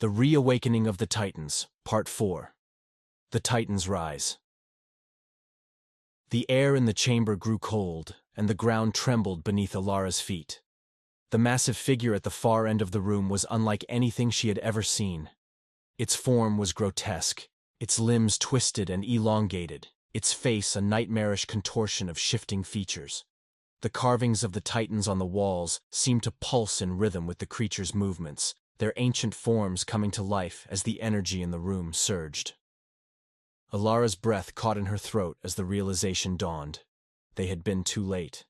The Reawakening of the Titans, Part 4. The Titans Rise. The air in the chamber grew cold, and the ground trembled beneath Elara's feet. The massive figure at the far end of the room was unlike anything she had ever seen. Its form was grotesque, its limbs twisted and elongated, its face a nightmarish contortion of shifting features. The carvings of the Titans on the walls seemed to pulse in rhythm with the creature's movements, their ancient forms coming to life as the energy in the room surged. Elara's breath caught in her throat as the realization dawned. They had been too late.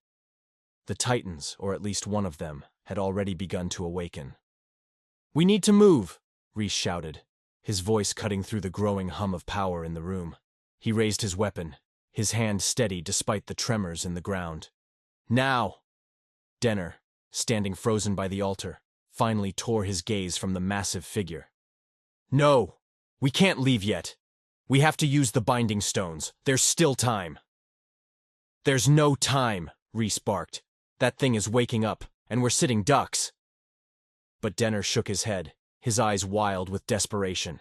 The Titans, or at least one of them, had already begun to awaken. "We need to move," Reese shouted, his voice cutting through the growing hum of power in the room. He raised his weapon, his hand steady despite the tremors in the ground. "Now!" Denner, standing frozen by the altar, finally tore his gaze from the massive figure. "No! We can't leave yet! We have to use the binding stones. There's still time." "There's no time," Reese barked. "That thing is waking up, and we're sitting ducks." But Denner shook his head, his eyes wild with desperation.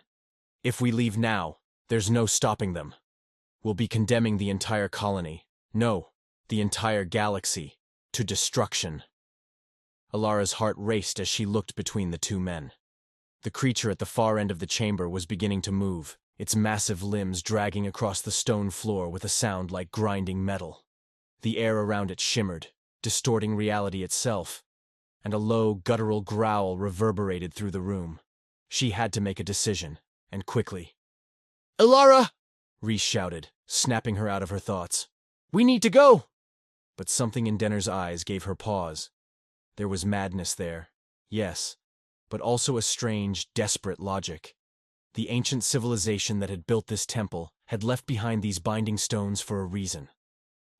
"If we leave now, there's no stopping them. We'll be condemning the entire colony, no, the entire galaxy, to destruction." Elara's heart raced as she looked between the two men. The creature at the far end of the chamber was beginning to move, its massive limbs dragging across the stone floor with a sound like grinding metal. The air around it shimmered, distorting reality itself, and a low, guttural growl reverberated through the room. She had to make a decision, and quickly. "Elara!" Reese shouted, snapping her out of her thoughts. "We need to go!" But something in Denner's eyes gave her pause. There was madness there, yes, but also a strange, desperate logic. The ancient civilization that had built this temple had left behind these binding stones for a reason.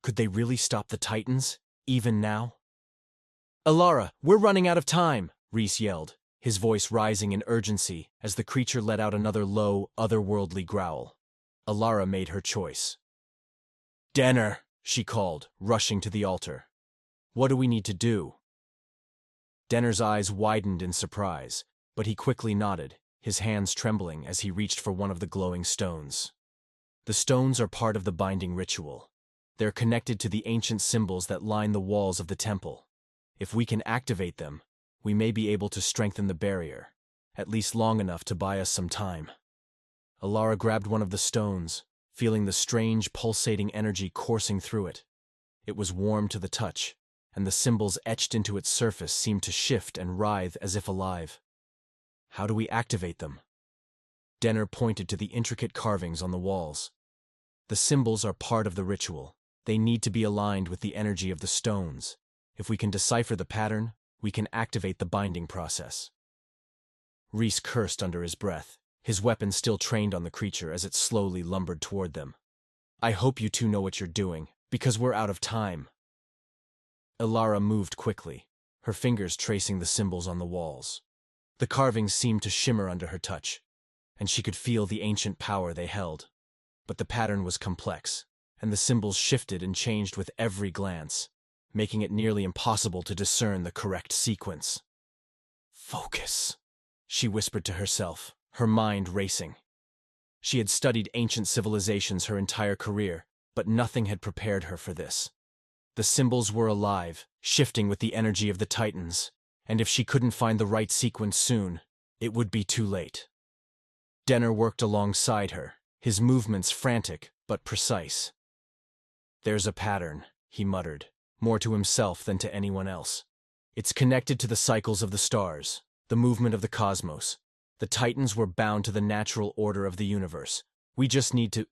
Could they really stop the Titans, even now? "Elara, we're running out of time," Reese yelled, his voice rising in urgency as the creature let out another low, otherworldly growl. Elara made her choice. "Denner," she called, rushing to the altar. "What do we need to do?" Denner's eyes widened in surprise, but he quickly nodded, his hands trembling as he reached for one of the glowing stones. The stones are part of the binding ritual. They're connected to the ancient symbols that line the walls of the temple. If we can activate them, we may be able to strengthen the barrier, at least long enough to buy us some time. Elara grabbed one of the stones, feeling the strange, pulsating energy coursing through it. It was warm to the touch, and the symbols etched into its surface seemed to shift and writhe as if alive. "How do we activate them?" Denner pointed to the intricate carvings on the walls. "The symbols are part of the ritual. They need to be aligned with the energy of the stones. If we can decipher the pattern, we can activate the binding process." Reese cursed under his breath, his weapon still trained on the creature as it slowly lumbered toward them. "I hope you two know what you're doing, because we're out of time." Elara moved quickly, her fingers tracing the symbols on the walls. The carvings seemed to shimmer under her touch, and she could feel the ancient power they held. But the pattern was complex, and the symbols shifted and changed with every glance, making it nearly impossible to discern the correct sequence. "Focus," she whispered to herself, her mind racing. She had studied ancient civilizations her entire career, but nothing had prepared her for this. The symbols were alive, shifting with the energy of the Titans, and if she couldn't find the right sequence soon, it would be too late. Denner worked alongside her, his movements frantic but precise. "There's a pattern," he muttered, more to himself than to anyone else. "It's connected to the cycles of the stars, the movement of the cosmos. The Titans were bound to the natural order of the universe. We just need to—"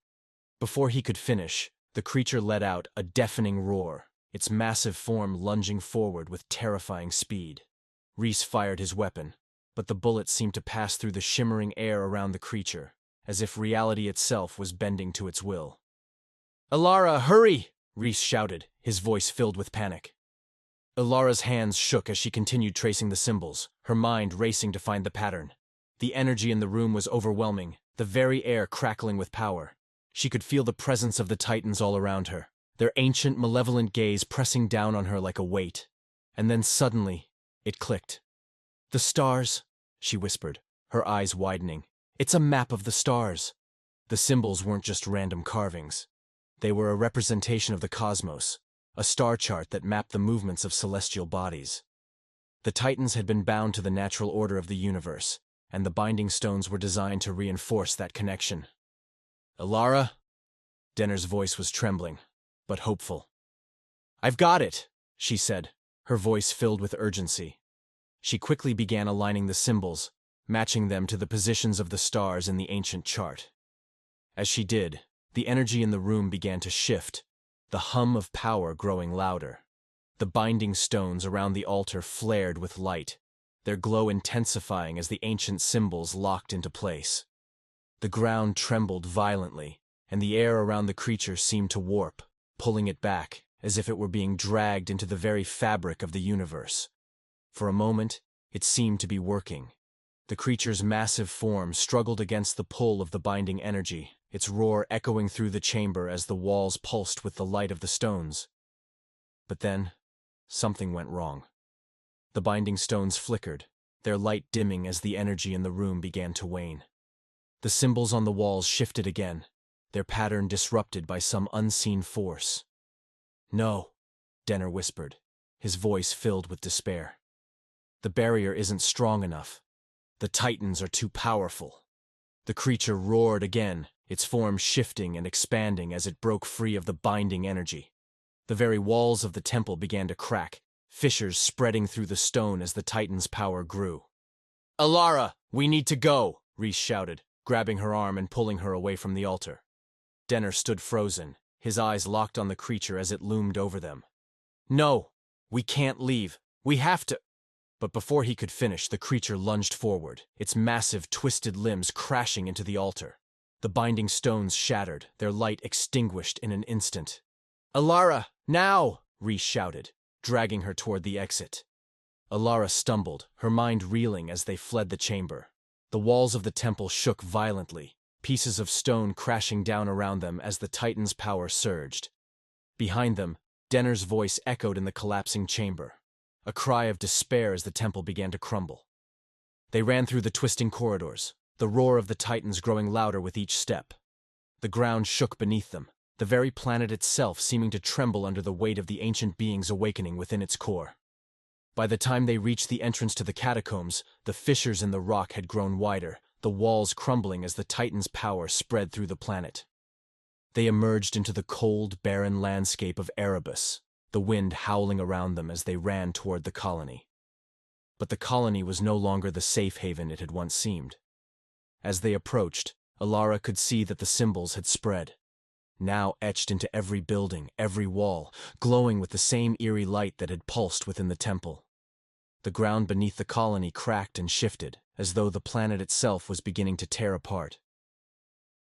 Before he could finish, the creature let out a deafening roar, its massive form lunging forward with terrifying speed. Reese fired his weapon, but the bullet seemed to pass through the shimmering air around the creature, as if reality itself was bending to its will. "Elara, hurry!" Reese shouted, his voice filled with panic. Elara's hands shook as she continued tracing the symbols, her mind racing to find the pattern. The energy in the room was overwhelming, the very air crackling with power. She could feel the presence of the Titans all around her, their ancient, malevolent gaze pressing down on her like a weight. And then suddenly, it clicked. "The stars," she whispered, her eyes widening. "It's a map of the stars." The symbols weren't just random carvings. They were a representation of the cosmos, a star chart that mapped the movements of celestial bodies. The Titans had been bound to the natural order of the universe, and the binding stones were designed to reinforce that connection. "Elara?" Denner's voice was trembling, but hopeful. "I've got it," she said, her voice filled with urgency. She quickly began aligning the symbols, matching them to the positions of the stars in the ancient chart. As she did, the energy in the room began to shift, the hum of power growing louder. The binding stones around the altar flared with light, their glow intensifying as the ancient symbols locked into place. The ground trembled violently, and the air around the creature seemed to warp, pulling it back, as if it were being dragged into the very fabric of the universe. For a moment, it seemed to be working. The creature's massive form struggled against the pull of the binding energy, its roar echoing through the chamber as the walls pulsed with the light of the stones. But then, something went wrong. The binding stones flickered, their light dimming as the energy in the room began to wane. The symbols on the walls shifted again, their pattern disrupted by some unseen force. "No," Denner whispered, his voice filled with despair. "The barrier isn't strong enough. The Titans are too powerful." The creature roared again, its form shifting and expanding as it broke free of the binding energy. The very walls of the temple began to crack, fissures spreading through the stone as the Titan's power grew. "Elara, we need to go," Reese shouted, grabbing her arm and pulling her away from the altar. Denner stood frozen, his eyes locked on the creature as it loomed over them. "No, we can't leave. We have to—" But before he could finish, the creature lunged forward, its massive, twisted limbs crashing into the altar. The binding stones shattered, their light extinguished in an instant. "Elara, now!" Reese shouted, dragging her toward the exit. Elara stumbled, her mind reeling as they fled the chamber. The walls of the temple shook violently, pieces of stone crashing down around them as the Titan's power surged. Behind them, Denner's voice echoed in the collapsing chamber, a cry of despair as the temple began to crumble. They ran through the twisting corridors, the roar of the Titans growing louder with each step. The ground shook beneath them, the very planet itself seeming to tremble under the weight of the ancient beings awakening within its core. By the time they reached the entrance to the catacombs, the fissures in the rock had grown wider, the walls crumbling as the Titan's power spread through the planet. They emerged into the cold, barren landscape of Erebus, the wind howling around them as they ran toward the colony. But the colony was no longer the safe haven it had once seemed. As they approached, Elara could see that the symbols had spread, now etched into every building, every wall, glowing with the same eerie light that had pulsed within the temple. The ground beneath the colony cracked and shifted, as though the planet itself was beginning to tear apart.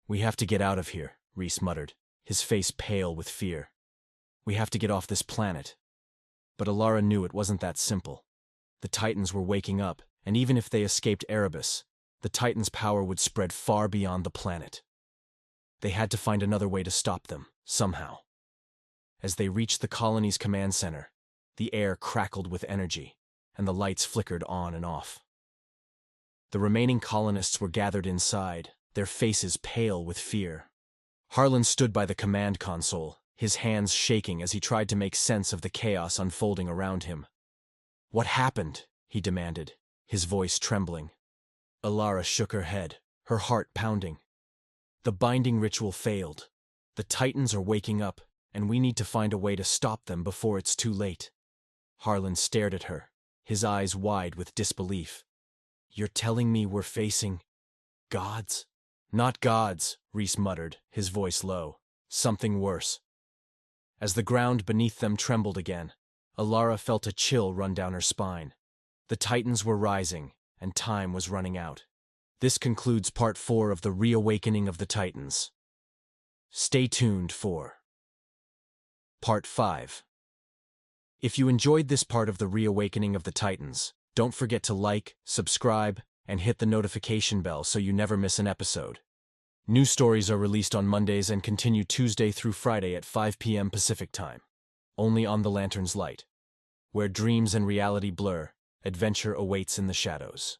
"We have to get out of here," Reese muttered, his face pale with fear. "We have to get off this planet." But Elara knew it wasn't that simple. The Titans were waking up, and even if they escaped Erebus, the Titan's power would spread far beyond the planet. They had to find another way to stop them, somehow. As they reached the colony's command center, the air crackled with energy, and the lights flickered on and off. The remaining colonists were gathered inside, their faces pale with fear. Harlan stood by the command console, his hands shaking as he tried to make sense of the chaos unfolding around him. "What happened?" he demanded, his voice trembling. Elara shook her head, her heart pounding. "The binding ritual failed. The Titans are waking up, and we need to find a way to stop them before it's too late." Harlan stared at her, his eyes wide with disbelief. "You're telling me we're facing gods?" "Not gods," Reese muttered, his voice low. "Something worse." As the ground beneath them trembled again, Elara felt a chill run down her spine. The Titans were rising, and time was running out. This concludes Part 4 of the Reawakening of the Titans. Stay tuned for Part 5. If you enjoyed this part of the Reawakening of the Titans, don't forget to like, subscribe, and hit the notification bell so you never miss an episode. New stories are released on Mondays and continue Tuesday through Friday at 5 p.m. Pacific Time, only on The Lantern's Light. Where dreams and reality blur, adventure awaits in the shadows.